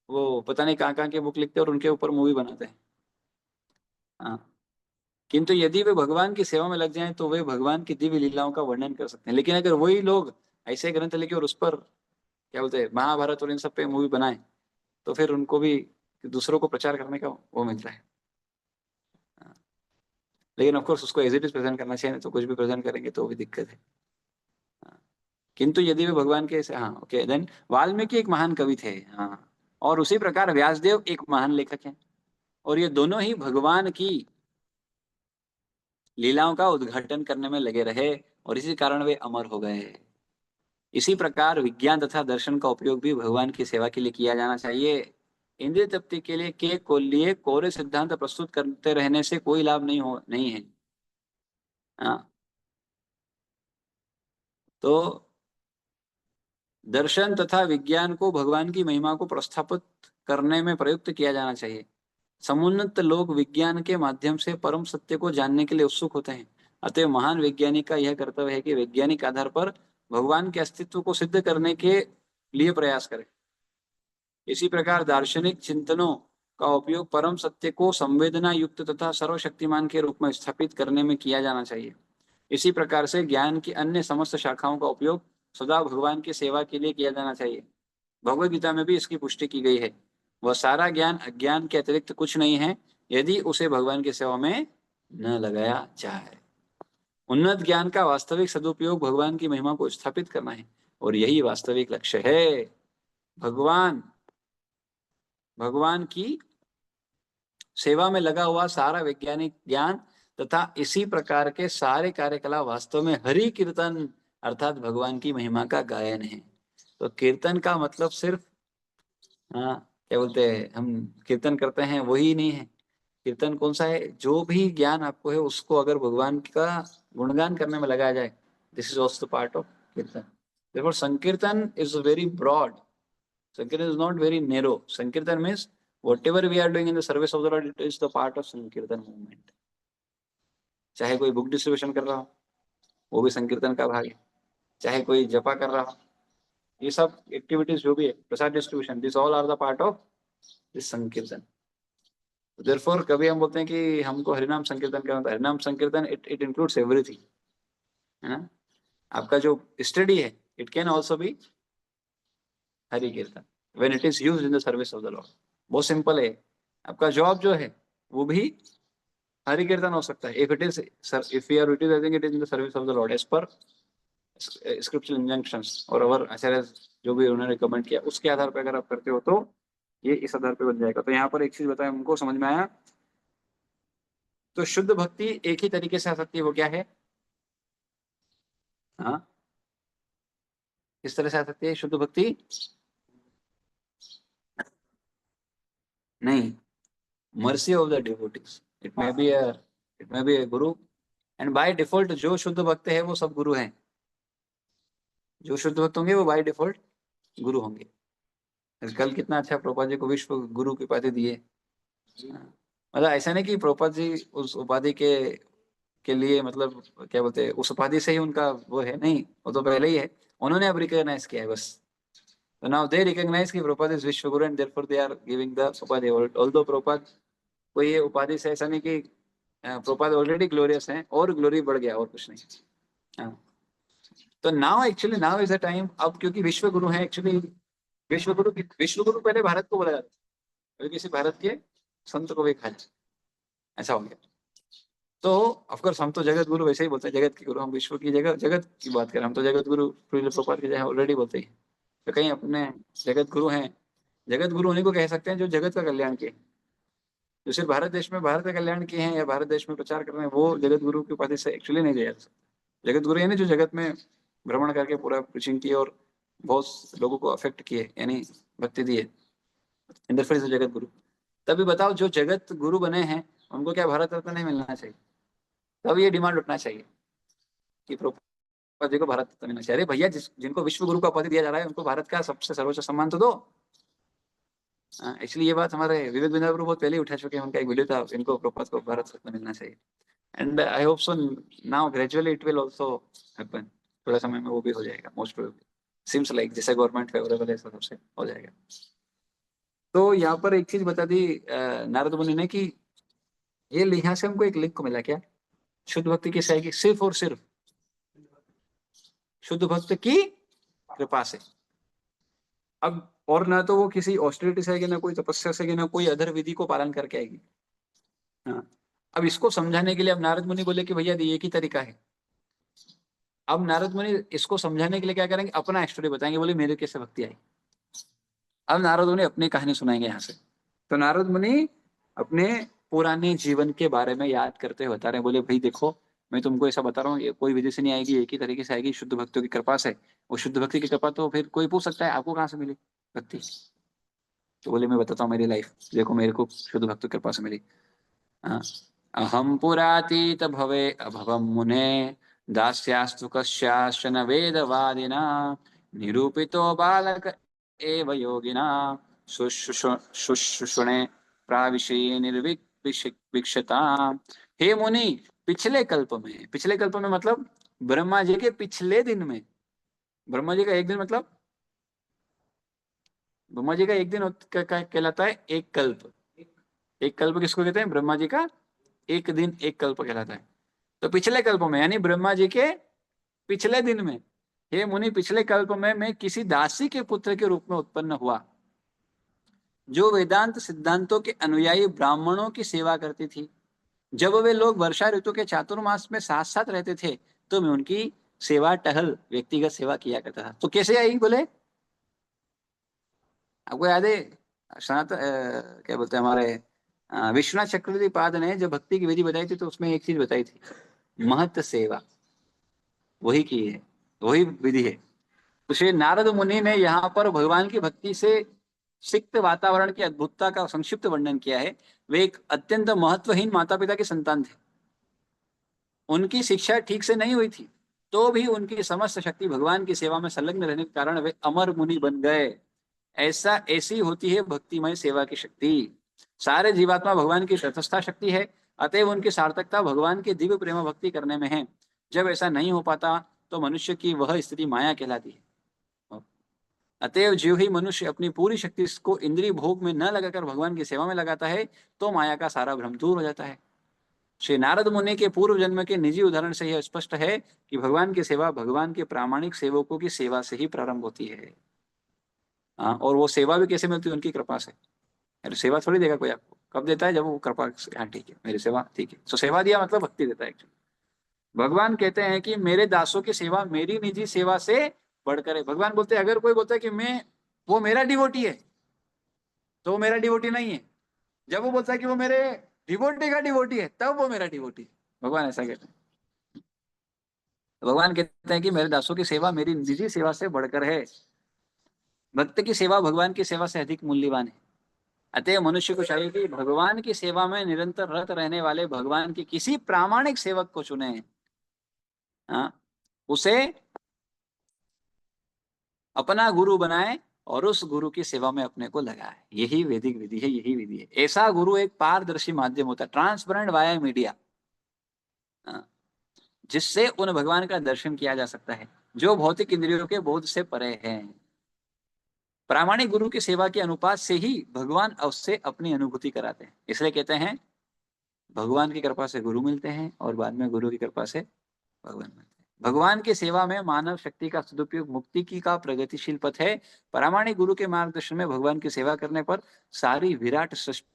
वो पता नहीं कहाँ कहाँ के बुक लिखते हैं और उनके ऊपर मूवी बनाते हैं। हाँ, किंतु यदि वे भगवान की सेवा में लग जाएं तो वे भगवान की दिव्य लीलाओं का वर्णन कर सकते हैं। लेकिन अगर वही लोग ऐसे ग्रंथ लिखे और उस पर क्या बोलते हैं, महाभारत और इन सब पे मूवी बनाए, तो फिर उनको भी दूसरों को प्रचार करने का वो मिलता है। लेकिन ऑफकोर्स उसको एज इट इज प्रेजेंट करना चाहिए, नहीं तो कुछ भी प्रेजेंट करेंगे तो भी दिक्कत है। किंतु यदि वे भगवान के, हाँ ओके, देन वाल्मीकि एक महान कवि थे, हाँ, और उसी प्रकार व्यासदेव एक महान लेखक हैं, और ये दोनों ही भगवान की लीलाओं का उद्घाटन करने में लगे रहे, और इसी कारण वे अमर हो गए। इसी प्रकार विज्ञान तथा दर्शन का उपयोग भी भगवान की सेवा के लिए किया जाना चाहिए। इंद्रिय तृप्ति के लिए कोरे सिद्धांत प्रस्तुत करते रहने से कोई लाभ नहीं है। हाँ, तो दर्शन तथा विज्ञान को भगवान की महिमा को प्रस्थापित करने में प्रयुक्त किया जाना चाहिए। समुन्नत लोग विज्ञान के माध्यम से परम सत्य को जानने के लिए उत्सुक होते हैं। अतः महान वैज्ञानिक का यह कर्तव्य है कि वैज्ञानिक आधार पर भगवान के अस्तित्व को सिद्ध करने के लिए प्रयास करें। इसी प्रकार दार्शनिक चिंतनों का उपयोग परम सत्य को संवेदना युक्त तथा सर्वशक्तिमान के रूप में स्थापित करने में किया जाना चाहिए। इसी प्रकार से ज्ञान की अन्य समस्त शाखाओं का उपयोग सदा भगवान की सेवा के लिए किया जाना चाहिए। भगवद गीता में भी इसकी पुष्टि की गई है। वह सारा ज्ञान अज्ञान के अतिरिक्त कुछ नहीं है यदि उसे भगवान की सेवा में न लगाया जाए। उन्नत ज्ञान का वास्तविक सदुपयोग भगवान की महिमा को स्थापित करना है, और यही वास्तविक लक्ष्य है। भगवान भगवान की सेवा में लगा हुआ सारा वैज्ञानिक ज्ञान तथा इसी प्रकार के सारे कार्यकलाप वास्तव में हरि कीर्तन अर्थात भगवान की महिमा का गायन है। तो कीर्तन का मतलब सिर्फ, हाँ, क्या बोलते हैं, हम कीर्तन करते हैं वही नहीं है। कीर्तन कौन सा है? जो भी ज्ञान आपको है उसको अगर भगवान का गुणगान करने में लगाया जाए, this is also part of कीर्तन। therefore sankirtan is very broad. Sankirtan is not very narrow. Sankirtan means whatever we are doing in the service of the Lord, it is the part of Sankirtan movement. चाहे कोई book distribution कर रहा हो, वो भी संकीर्तन का भाग है। चाहे कोई जपा कर रहा हो, ये सब एक्टिविटीज जो भी है, prasad distribution, this all are the part of this sankirtan. Therefore कभी हम बोलते हैं कि हमको हरिनाम संकीर्तन करना था। हरिनाम संकीर्तन इट इंक्लूड्स एवरीथिंग, है ना। आपका जो स्टडी है, it can also be Hari kirtan when it is used in the service of the lord. बहुत सिंपल है। आपका जॉब जो है वो भी हरि कीर्तन हो सकता है, if it is, if you are utilizing it in the service of the lord, as per scriptural injunctions और अवर आचार्य जो भी उन्होंने रिकमेंड किया उसके आधार पर अगर आप करते हो तो ये इस आधार पर बन जाएगा। तो यहाँ पर एक चीज बताया हमको समझ में आया। तो शुद्ध भक्ति एक ही तरीके से आ सकती है, वो क्या है? हाँ, किस तरह से आ सकती है शुद्ध भक्ति? नहीं, mercy of the devotees. It may be a guru, and by default जो शुद्ध भक्त है वो सब गुरु हैं। जो शुद्ध भक्त होंगे वो बाय डिफॉल्ट गुरु होंगे। कल कितना अच्छा प्रभुपाद जी को विश्व गुरु की उपाधि दिए। मतलब ऐसा नहीं कि प्रभुपाद जी उस उपाधि के लिए मतलब क्या बोलते हैं उस उपाधि से ही उनका वो है, नहीं, वो तो पहले ही है, उन्होंने अब रिकॉग्नाइज किया है बस। So now they recognize कि Prabhupada is विश्व गुरु and therefore they are giving the उपाधि। Although Prabhupada कोई ये उपाधि से ऐसा नहीं कि प्रभुपाद ऑलरेडी ग्लोरियस हैं और ग्लोरी बढ़ गया और कुछ नहीं। हाँ, तो नाउ इज द टाइम अब, क्योंकि विश्व गुरु है एक्चुअली। विश्व गुरु पहले भारत को बोला जाता है, किसी भारत के संत को भी कहा जाए, ऐसा हो गया। तो ऑफकोर्स हम तो जगत गुरु वैसे ही बोलते हैं, जगत के गुरु। हम विश्व की जगह जगत की बात करें, हम तो जगत गुरु प्रभुपाद की जगह ऑलरेडी बोलते हैं। तो कहीं अपने जगत गुरु हैं, जगत गुरु उन्हीं को कह सकते हैं जो जगत का कल्याण किए, जो सिर्फ भारत देश में भारत का कल्याण किए हैं या भारत देश में प्रचार कर रहे हैं, वो जगत गुरु की उपाधि से एक्चुअली नहीं दिया जा सकता। जगत गुरु यानी जो जगत में भ्रमण करके पूरा प्रीचिंग किए और बहुत लोगों को अफेक्ट किए, यानी भक्ति दिए, इन फिर जगत गुरु। तभी बताओ जो जगत गुरु बने हैं उनको क्या भारत रत्न नहीं मिलना चाहिए? तब ये डिमांड उठना चाहिए कि प्रभुपाद जी को भारत रत्न मिलना चाहिए। अरे भैया, जिनको विश्व गुरु का उपाधि दिया जा रहा है उनको भारत का सबसे सर्वोच्च सम्मान तो दो। एक्चुअली ये बात हमारे विवेक बिंद्रा प्रभु बहुत पहले ही उठा चुके हैं, उनका एक वीडियो था, इनको प्रभुपाद को भारत रत्न मिलना चाहिए। And I hope so now gradually it will also happen. थोड़ा समय में वो भी हो जाएगा मोस्ट प्रोबेबली। सिम्स लाइक जैसे गवर्नमेंट फेवरेबल है सबसे हो जाएगा। तो यहाँ पर एक चीज बता दी नारद मुनि ने कि ये यहाँ से हमको एक लिंक को मिला क्या? शुद्ध भक्ति किस आएगी? सिर्फ और सिर्फ शुद्ध भक्त की कृपा से। अब और ना तो वो किसी ऑस्टेरिटी से आएगी, ना कोई तपस्या से आएगी, ना कोई अधर विधि को पालन करके आएगी। हाँ, अब इसको समझाने के लिए अब नारद मुनि बोले कि भैया ये एक ही तरीका है। अब नारद मुनि इसको समझाने के लिए क्या करेंगे? अपना स्टोरी बताएंगे, बोले मेरे कैसे भक्ति आई। अब नारद मुनि अपनी कहानी सुनाएंगे यहाँ से। तो नारद मुनि अपने पुराने जीवन के बारे में याद करते हुए बता रहे हैं, बोले भाई देखो, मैं तुमको ऐसा बता रहा हूँ, ये कोई विधि से नहीं आएगी, एक ही तरीके से आएगी, शुद्ध भक्तों की कृपा से। वो शुद्ध भक्ति की कृपा तो फिर कोई पूछ सकता है आपको कहाँ से मिली भक्ति? तो बोले मैं बताता हूँ मेरी लाइफ, देखो मेरे को शुद्ध भक्तों की कृपा से मिली। हाँ, अहम पुरातीत भवे अभवम मुने दास्यास्तु कस्याश्चन वेदवादिना निरूपितो बालक एव योगिना शुश्रूषणे प्राविशे निर्विक्षता। हे मुनि, पिछले कल्प में मतलब ब्रह्मा जी के पिछले दिन में। ब्रह्मा जी का एक दिन मतलब ब्रह्मा जी का एक दिन कहलाता है एक कल्प। एक कल्प किसको कहते हैं? ब्रह्मा जी का एक दिन एक कल्प कहलाता है। तो पिछले कल्प में यानी ब्रह्मा जी के पिछले दिन में, हे मुनि पिछले कल्प में मैं किसी दासी के पुत्र के रूप में उत्पन्न हुआ, जो वेदांत सिद्धांतों के अनुयायी ब्राह्मणों की सेवा करती थी। जब वे लोग वर्षा ऋतु के चातुर्मास में साथ साथ रहते थे तो मैं उनकी सेवा टहल व्यक्तिगत सेवा किया करता था। तो कैसे आई बोले? आपको याद है सनातन क्या बोलते हैं हमारे विश्वनाथ चक्रवर्ती पाद ने जब भक्ति की विधि बताई थी तो उसमें एक चीज बताई थी, महत सेवा, वही की है, वही विधि है। तो श्री नारद मुनि ने यहाँ पर भगवान की भक्ति से सिक्त वातावरण की अद्भुतता का संक्षिप्त वर्णन किया है। वे एक अत्यंत महत्वहीन माता पिता के संतान थे, उनकी शिक्षा ठीक से नहीं हुई थी, तो भी उनकी समस्त शक्ति भगवान की सेवा में संलग्न रहने के कारण वे अमर मुनि बन गए। ऐसी होती है भक्तिमय सेवा की शक्ति। सारे जीवात्मा भगवान की तटस्था शक्ति है, अतएव उनकी सार्थकता भगवान के दिव्य प्रेम भक्ति करने में है। जब ऐसा नहीं हो पाता तो मनुष्य की वह स्थिति माया कहलाती है। अतएव जो ही मनुष्य अपनी पूरी शक्ति को इंद्रिय भोग में न लगाकर भगवान की सेवा में लगाता है तो माया का सारा भ्रम दूर हो जाता है। श्री नारद मुनि के पूर्व जन्म के निजी उदाहरण से यह स्पष्ट है कि भगवान की सेवा भगवान के प्रामाणिक सेवकों की सेवा से ही प्रारंभ होती है। और वो सेवा भी कैसे मिलती है? उनकी कृपा से। अरे सेवा थोड़ी देगा कोई आपको, कब देता है? जब वो कृपा से, हाँ ठीक है मेरी सेवा ठीक है, तो सेवा दिया मतलब भक्ति देता है। भगवान कहते हैं कि मेरे दासों की सेवा मेरी निजी सेवा से बढ़कर है। भगवान बोलते हैं अगर कोई बोलता है कि वो मेरा डिवोटी है, तो वो मेरा डिवोटी नहीं है। जब वो बोलता है कि वो मेरे डिवोटी का डिवोटी है, तब वो मेरा डिवोटी है। भगवान ऐसा कहते हैं। तो भगवान कहते हैं कि मेरे दासों की सेवा मेरी निजी सेवा से बढ़कर है। भक्त की सेवा भगवान की सेवा से अधिक मूल्यवान है। अतः मनुष्य को चाहिए कि भगवान की सेवा में निरंतर रत रहने वाले भगवान के किसी प्रामाणिक सेवक को चुने। हाँ, उसे अपना गुरु बनाए और उस गुरु की सेवा में अपने को लगाए। यही वैदिक विधि है, यही विधि है। ऐसा गुरु एक पारदर्शी माध्यम होता है, ट्रांसपेरेंट वाया मीडिया, जिससे उन भगवान का दर्शन किया जा सकता है जो भौतिक इंद्रियों के बोध से परे हैं। प्रामाणिक गुरु की सेवा के अनुपात से ही भगवान उससे अपनी अनुभूति कराते हैं। इसलिए कहते हैं भगवान की कृपा से गुरु मिलते हैं और बाद में गुरु की कृपा से भगवान मिलते हैं। भगवान की सेवा में मानव शक्ति का सदुपयोग मुक्ति की का प्रगतिशील पथ है। प्रामाणिक गुरु के मार्गदर्शन में भगवान की सेवा करने पर सारी विराट सृष्टि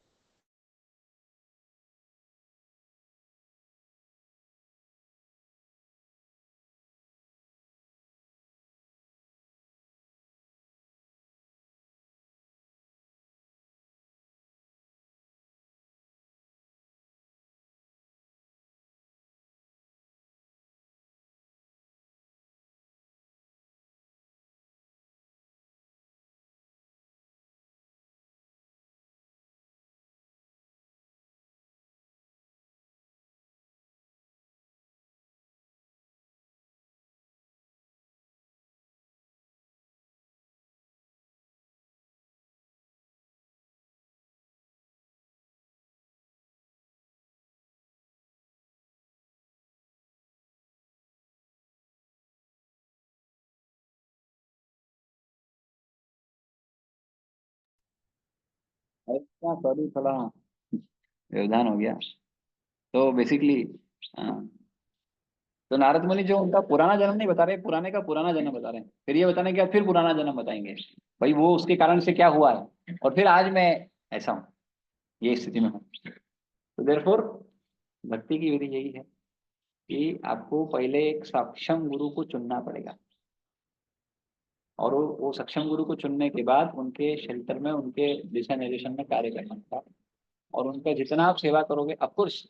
ऐसा सॉरी थोड़ा व्यवधान हो गया। तो बेसिकली तो नारद मुनि जो उनका पुराना जन्म नहीं बता रहे, पुराने का पुराना जन्म बता रहे हैं, फिर ये बताने के बाद फिर पुराना जन्म बताएंगे भाई वो उसके कारण से क्या हुआ है, और फिर आज मैं ऐसा हूँ, ये स्थिति में हूँ। तो देयरफॉर भक्ति की विधि यही है कि आपको पहले एक सक्षम गुरु को चुनना पड़ेगा, और वो सक्षम गुरु को चुनने के बाद उनके शेल्टर में, उनके दिशा निर्देशन में कार्य करना होगा। और उनका जितना आप सेवा करोगे, ऑफकोर्स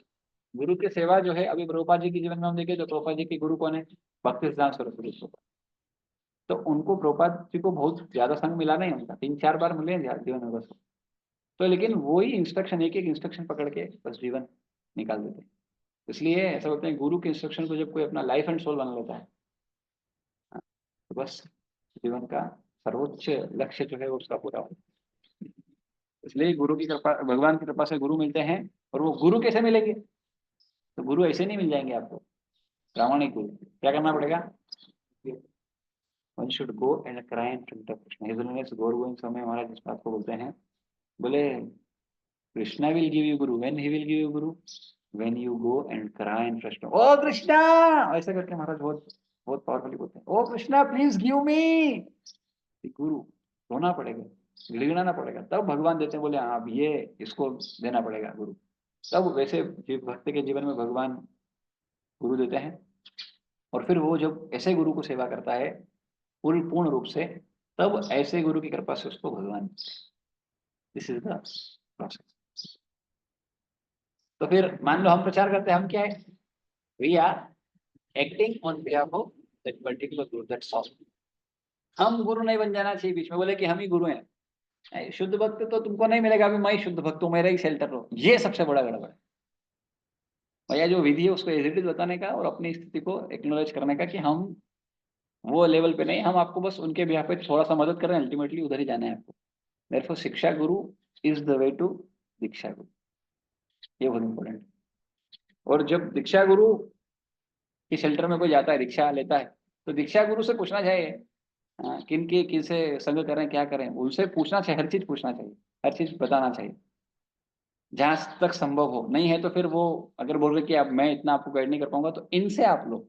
गुरु की सेवा जो है, अभी प्रभुपाद जी के जीवन में हम देखें तो प्रभुपाद जी के गुरु कौन है? भक्ति सिद्धांत सरस्वती स्वरूप। तो उनको प्रभुपाद जी को बहुत ज्यादा संग मिला नहीं, उनका 3-4 बार मिले हैं जीवन में बस। तो लेकिन वही इंस्ट्रक्शन, एक एक इंस्ट्रक्शन पकड़ के बस जीवन निकाल देते हैं। इसलिए ऐसा बोलते हैं गुरु के इंस्ट्रक्शन को जब कोई अपना लाइफ एंड सोल बना लेता है, तो बस जीवन का सर्वोच्च लक्ष्य जो है वो उसका पूरा हो। इसलिए गुरु की कृपा, भगवान की कृपा से गुरु मिलते हैं। और वो गुरु कैसे मिलेंगे? तो गुरु ऐसे नहीं मिल जाएंगे आपको, प्रामाणिक गुरु क्या करना पड़ेगा? One should go and cry in front of Krishna. His holiness Gaur Govind Swami Maharaj इस बात को बोलते हैं, बोले Krishna will give you guru when he will give you guru, when you go and cry in front O Krishna. ऐसा करके महाराज बहुत बहुत पावरफुली बोलते हैं, O Krishna please give me guru. रोना पड़ेगा, गिड़गिड़ाना पड़ेगा, तब भगवान देते हैं। बोले हाँ अब ये इसको देना पड़ेगा गुरु। तब वैसे भक्त के जीवन में भगवान गुरु देते हैं। और फिर वो जब ऐसे गुरु को सेवा करता है पूरी पूर्ण रूप से, तब ऐसे गुरु की कृपा से उसको भगवान, दिस इज द प्रोसेस। तो फिर मान लो हम प्रचार करते हैं, हम क्या है? We are acting on behalf of that particular guru, that's all. हम गुरु नहीं बन जाना चाहिए बीच में बोले कि हम ही गुरु हैं। शुद्ध भक्त तो तुमको नहीं मिलेगा, अभी मैं ही शुद्ध भक्त हूँ, मेरा ही शेल्टर हो, ये सबसे बड़ा गड़बड़ है। भैया जो विधि है उसको एज इट इज बताने का और अपनी स्थिति को एक्नोलेज करने का कि हम वो लेवल पे नहीं, हम आपको बस उनके बिहाफ पे थोड़ा सा मदद कर रहे हैं, अल्टीमेटली उधर ही जाना है आपको। देयरफॉर शिक्षा गुरु इज द वे टू दीक्षा गुरु, ये बहुत इंपॉर्टेंट। और जब दीक्षा गुरु की शेल्टर में कोई जाता है, दीक्षा लेता है, तो दीक्षा गुरु से पूछना चाहिए किन के किनसे संग करें, क्या करें, उनसे पूछना चाहिए, हर चीज पूछना चाहिए, हर चीज बताना चाहिए जहां तक संभव हो। नहीं है तो फिर वो अगर बोल रहे कि अब मैं इतना आपको गाइड नहीं कर पाऊंगा, तो इनसे आप लो।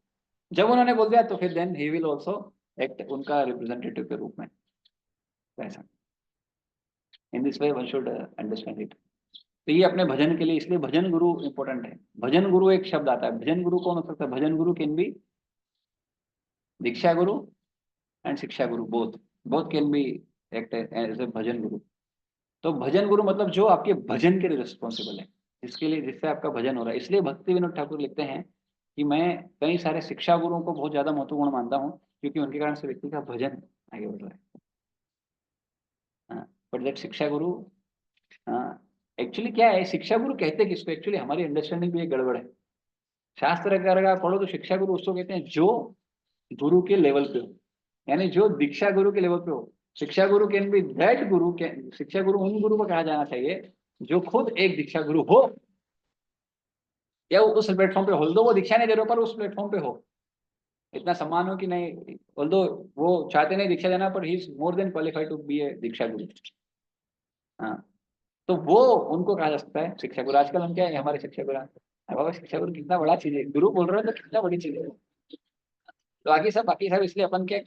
जब उन्होंने बोल दिया तो फिर then he will also act उनका रिप्रेजेंटेटिव के रूप में। ऐसा in this way one should understand it. तो ये अपने भजन के लिए, इसलिए भजन गुरु इंपॉर्टेंट है। भजन गुरु एक शब्द आता है, भजन गुरु कौन हो सकता है? भजन गुरु can be Diksha Guru and shiksha guru, both both can be act as a bhajan guru. तो भजन गुरु मतलब जो आपके भजन के लिए रिस्पॉन्सिबल है, जिसके लिए, जिससे आपका भजन हो रहा है। इसलिए भक्ति विनोद ठाकुर लिखते हैं कि मैं कई सारे शिक्षा गुरुओं को बहुत ज्यादा महत्वपूर्ण मानता हूँ, क्योंकि उनके कारण से व्यक्ति का भजन आगे बढ़ रहा है। बट दैट शिक्षा गुरु, एक्चुअली क्या है, शिक्षा गुरु कहते हैं किसको? एक्चुअली हमारी अंडरस्टैंडिंग भी एक गड़बड़ है। शास्त्र अगर आप पढ़ो तो शिक्षा गुरु उसको कहते हैं जो गुरु के लेवल पे हो, यानी जो दीक्षा गुरु के लेवल पे हो। शिक्षा गुरु can be that Guru, can, शिक्षा गुरु उन गुरु को कहा जाना चाहिए जो खुद एक दीक्षा गुरु हो, या वो उस प्लेटफॉर्म पे हो, वो दीक्षा नहीं दे रहे हो पर उस प्लेटफॉर्म पे हो, इतना सम्मान हो कि नहीं, ऑल्दो वो चाहते नहीं दीक्षा देना, पर he is more than qualified to be a diksha guru. हाँ, तो वो उनको कहा जा सकता है शिक्षा गुरु। आजकल हम क्या है, हमारे शिक्षा गुरु, अरे बाबा शिक्षा गुरु कितना बड़ा चीज है, गुरु बोल रहे हो तो कितना बड़ी चीज है। तो बाकी सब इसलिए अपन के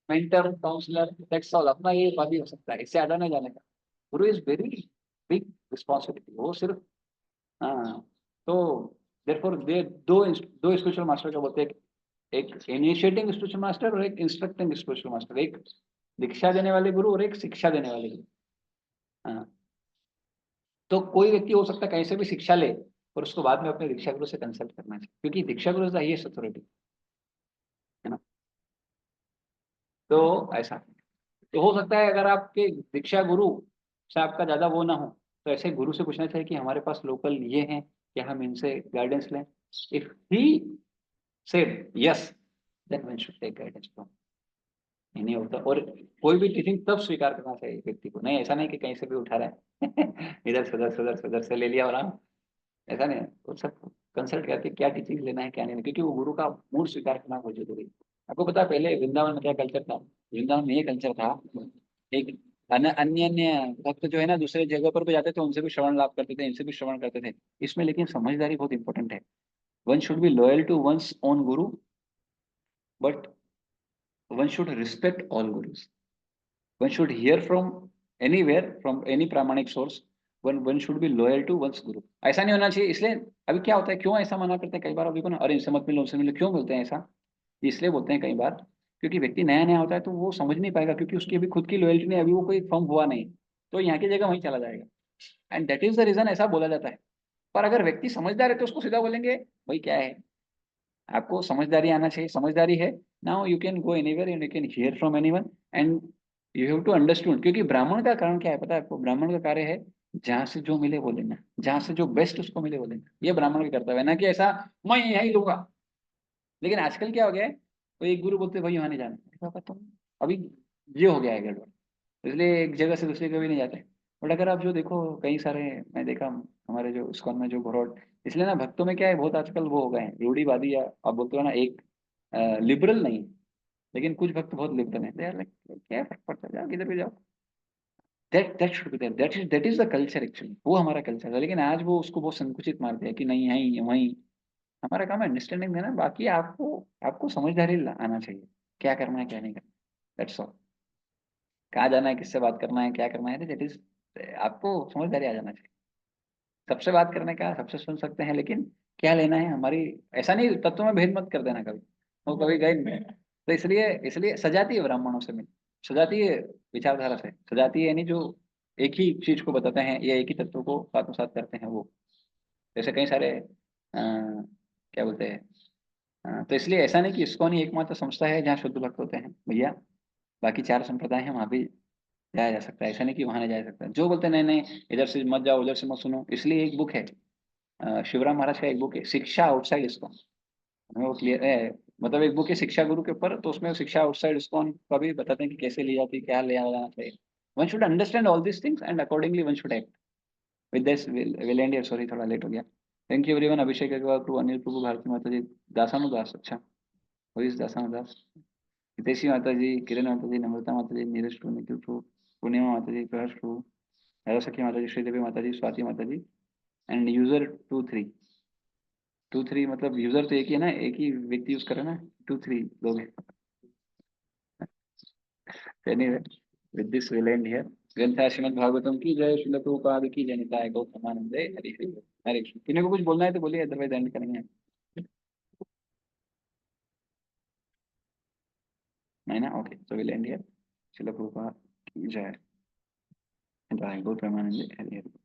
मेंटर काउंसलर दैट्स ऑल, अपना ये उपाधि हो सकता है, इससे ज्यादा नहीं जाने का। गुरु इज वेरी बिग रिस्पॉन्सिबिलिटी, वो सिर्फ, हाँ। तो देयरफॉर दे दो स्पिरिचुअल मास्टर का बोलते हैं, एक इनिशिएटिंग स्पिरिचुअल मास्टर और एक इंस्ट्रक्टिंग स्पिरिचुअल मास्टर, एक दीक्षा देने वाले गुरु और एक शिक्षा देने वाले गुरु। हाँ, तो कोई व्यक्ति हो सकता है कहीं से भी शिक्षा ले, और उसको बाद में अपने दीक्षा गुरु से कंसल्ट करना चाहिए, क्योंकि दीक्षा गुरु इज द हाईएस्ट अथॉरिटी, है ना। तो ऐसा, तो हो सकता है अगर आपके दीक्षा गुरु से आपका ज्यादा वो ना हो, तो ऐसे गुरु से पूछना चाहिए कि हमारे पास लोकल ये हैं, क्या हम इनसे गाइडेंस लें? If he said yes, then one should take guidance from. ये नहीं होता, और कोई भी टीचिंग तब स्वीकार करना चाहिए व्यक्ति को, नहीं ऐसा नहीं कि कहीं से भी उठा रहे हैं इधर से उधर से उधर से उधर से ले लिया और हाँ, ऐसा नहीं है। वो सब कंसल्ट करके क्या टीचिंग लेना है क्या नहीं, क्योंकि वो गुरु का मूड स्वीकार करना बहुत जरूरी है। आपको पता है पहले वृंदावन में क्या कल्चर था? वृंदावन में ये कल्चर था, एक अन्य अन्य अन्य भक्त जो है ना दूसरे जगह पर भी जाते थे, उनसे भी श्रवण लाभ करते थे, इनसे भी श्रवण करते थे। इसमें लेकिन समझदारी बहुत इंपॉर्टेंट है। One should be loyal to one's own guru, but one should respect all gurus. One should hear from anywhere, from any pramanik source, one one should be loyal to one's guru. ऐसा नहीं होना चाहिए। इसलिए अभी क्या होता है, क्यों ऐसा मना करते हैं कई बार, अभी को ना, अरे इनसे मत मिलो उनसे मिलो, क्यों बोलते हैं ऐसा? इसलिए बोलते हैं कई बार क्योंकि व्यक्ति नया नया होता है तो वो समझ नहीं पाएगा, क्योंकि उसकी अभी खुद की लॉयल्टी नहीं, अभी वो कोई फर्म हुआ नहीं, तो यहाँ की जगह वहीं चला जाएगा। And that is the reason ऐसा बोला जाता है। पर अगर व्यक्ति समझदार है तो उसको सीधा बोलेंगे, भाई क्या है, आपको समझदारी आना चाहिए, समझदारी है, now you can go anywhere and you can hear from anyone, and you have to understand. क्योंकि ब्राह्मण का कारण क्या है पता है आपको? ब्राह्मण का कार्य है जहां से जो मिले वो लेना, जहां से जो बेस्ट उसको मिले वो लेना, ये ब्राह्मण का कर्तव्य है, ना कि ऐसा मैं यही लूंगा। लेकिन आजकल क्या हो गया है, तो एक गुरु बोलते भाई यहाँ नहीं जाना, पापा तुम, अभी ये हो गया है गड़बड़, इसलिए एक जगह से दूसरी जगह भी नहीं जाते। बट अगर आप जो देखो कई सारे, मैं देखा हमारे जो इस्कॉन में जो घरोट, इसलिए ना भक्तों में क्या है, बहुत आजकल वो हो गए हैं रूढ़ीवादी, या आप बोलते हो ना एक लिबरल नहीं, लेकिन कुछ भक्त बहुत लिबरल हैं, दे आर लाइक क्या फर्क पड़ता है, जाओ किधर भी जाओ। That should be there, that is the culture actually, वो हमारा कल्चर है। लेकिन आज वो उसको बहुत संकुचित मारते हैं कि नहीं यहीं वहीं। हमारा काम है अंडरस्टैंडिंग देना, बाकी आपको आपको समझदारी आना चाहिए, क्या करना है क्या नहीं करना, दैट्स ऑल। कहाँ जाना है, किससे बात करना है, क्या करना है, दैट इज, आपको समझदारी आ जाना चाहिए। सबसे बात करने का, सबसे सुन सकते हैं, लेकिन क्या लेना है हमारी, ऐसा नहीं तत्व में भेद मत कर देना कभी, वो कभी गए नहीं। तो इसलिए इसलिए सजाती है ब्राह्मणों से मिल, सजाती है विचारधारा से, सजाती है यानी जो एक ही चीज को बताते हैं या एक ही तत्व को साथों साथ करते हैं वो। जैसे कई सारे क्या बोलते हैं, तो इसलिए ऐसा नहीं कि इस्कॉन ही एकमात्र संस्था है जहाँ शुद्ध भक्त होते हैं भैया, बाकी चार संप्रदाय हैं वहाँ भी जाया जा सकता है, ऐसा नहीं कि वहाँ नहीं जाया सकता। जो बोलते हैं नहीं नहीं इधर से मत जाओ उधर से मत सुनो, इसलिए एक बुक है, शिवराम महाराज का एक बुक है शिक्षा आउटसाइड इस्कॉन, हमें वो क्लियर है, मतलब एक बुक है शिक्षा गुरु के ऊपर, तो उसमें शिक्षा आउटसाइड इस्कॉन का भी बताते हैं कि कैसे ली जाती है, क्या ले जाना चाहिए। One should understand all this things and accordingly one should act. With this will end here, sorry थोड़ा लेट हो गया। Thank you everyone. Abhishek Agarwal to Anil Prabhu Bharati Mata ji, दासानुदास, अच्छा वही दासानुदास, हितेशी माता जी, किरण माता जी, नम्रता माता जी, नीरज टू, निखिल टू, पूर्णिमा माता जी, प्रकाश टू, हैरो सखी माता जी, श्रीदेवी माता जी, स्वाति माता जी, एंड यूजर 2 3। 2 3 मतलब यूजर तो एक ही है ना, एक ही व्यक्ति यूज करे ना, 2 3 लोग हैं। Anyway, with this will end here. ग्रंथ श्रीमद् भागवतम की जय, श्रील प्रभुपाद की जय, निताय गौतमानंद हरि हरि बोल। हरे कृष्ण। किन्हीं को कुछ बोलना है तो बोलिए, अदरवाइज एंड करेंगे। नहीं ना, ओके, तो will end here. Srila Prabhupada की जय, निताय गौतमानंद हरि हरि।